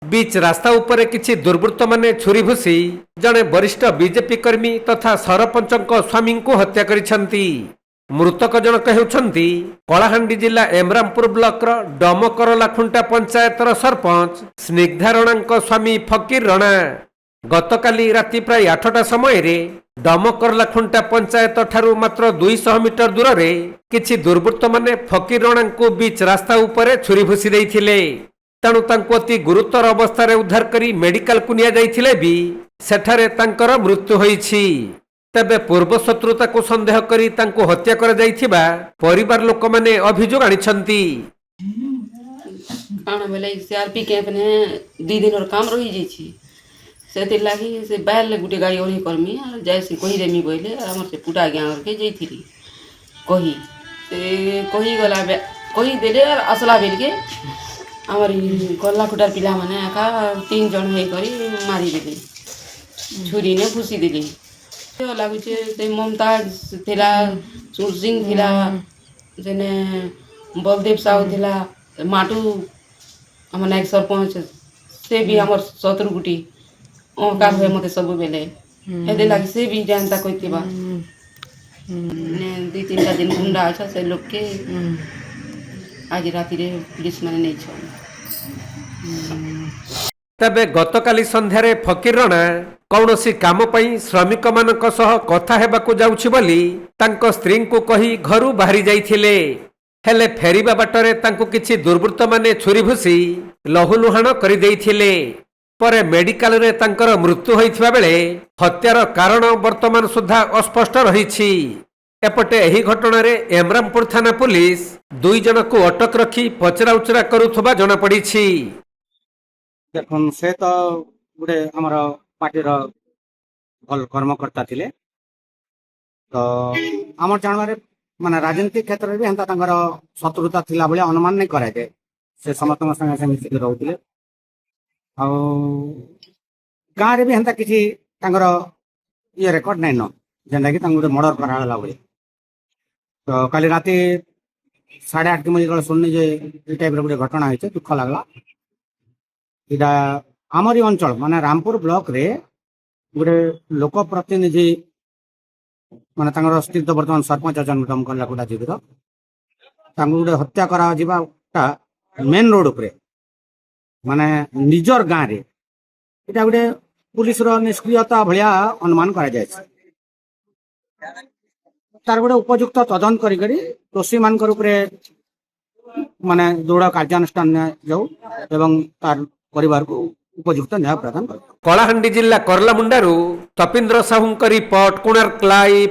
बीच रास्ता उपरे किछि दुर्वृत्त माने छुरी भूसी जड़े वरिष्ठ बीजेपी कर्मी तथा सरपंच स्वामी को हत्या करिसेंती। मृतक जनक हेउछंती कलाहांडी जिला एमरामपुर ब्लॉक डमकरलाखुंटा पंचायतर सरपंच स्निग्धा राणा स्वामी फकीर राणा। गतकाली राति प्राय 8टा समय डमकरलाखुंटा पंचायत ठारू मात्र 200 मीटर दूर रे किछि दुर्वृत्त माने फकीर राणा को बीच रास्ता उपरे छुरी भूसी देइथिले। तेणु तांको अति गुरुतर अवस्था उद्धार करी मेडिकल को निया जाइथिले भी सेठारे तांकर मृत्यु होईछि। तेबे पूर्व शत्रुता को संदेह करी तांको हत्या कर जाइथिबा परिवार लोक माने अभियोग आनिछंती। काना बेले सीआरपी कैंप ने 2 दिन और काम रही जाइछि सेति लागि से बाहर ले गुटे गाड़ी ओही करमी और जैसे कहि देमी बोले हमर से पुटा गया और के जइथिली कही गला कही देले और असला बेल के आमर गला खुटार पिला माने एका 3 जन हे करी मारी देले छुरी ने फुसी देले। लागुचे से ममताज थिला सुर सिंह थिला जेने बलदेव साहू थिला माटू हमर नायक सरपंच से भी हमर शत्रु गुटी का हुए मते सब बेले हेदे लागी से भी जानता कइतिबा ने 2-3 दिन गुंडा अच्छा से लोग के आज राति रे पुलिस माने नै छ। तबे गतकाली संध्यारे फकीर राणा कौनसी काम पई श्रमिक मानक सह कथा हेबाकू जाउछि बोली तांको स्त्री को कही घरू बाहरी जाइथिले। हेले फेरिबा बाटरे तांको किछि दुर्वृत्त माने छुरी भूसी लहुलुहाण करि देइथिले। परे मेडिकल रे तांकर मृत्यु होइथिबा बेले हत्यार कारण वर्तमान सुद्धा अस्पष्ट रहिछि। एपटे एही घटना रे एमरामपुर थाना पुलिस 2 जन को अटक रखी पचरा उचरा करुथबा जणा पड़िछि। देखन से तो गुडे हमर पार्टी रो भल कर्मकर्ता थिले तो हमर जानबारे माने राजनीतिक क्षेत्र रे हंता तांगर शत्रुता थिला बले अनुमान नै कराय दे से समस्त संगे संगे मिसिक रहउतिले आ गाँ रे भी हंता किछि तांगर ये रेकॉर्ड नै न जेंदा कि तांगुडे मर्डर कराला बले तो काली राती 8:30 बजे सुननी जे ई टाइप रे गुडे घटना होइছে दुख लागला। इदा आमरी अंचल माने रामपुर ब्लॉक रे गोटे लोक प्रतिनिधि माने तांगर अस्तित्व वर्तमान सरपंच अचन डमकरलाखुंटा जीवित तांगु गोटे हत्या करा जिबाटा मेन रोड उपरे माने निजर गाँ रे इटा गोटे पुलिस रो निष्क्रियता भलिया अनुमान करा जाय छै। तार गोटे उपयुक्त तदंत करी करी दोषी मानकर उपरे माने दौड़ कार्यानुष्ठान जाऊ एवं तार परिवार को उपयुक्त न्याय प्रदान कर। कलाहांडी जिला करलामुंडारू तपींद्र साहू रिपोर्ट कोणार्क लाइव।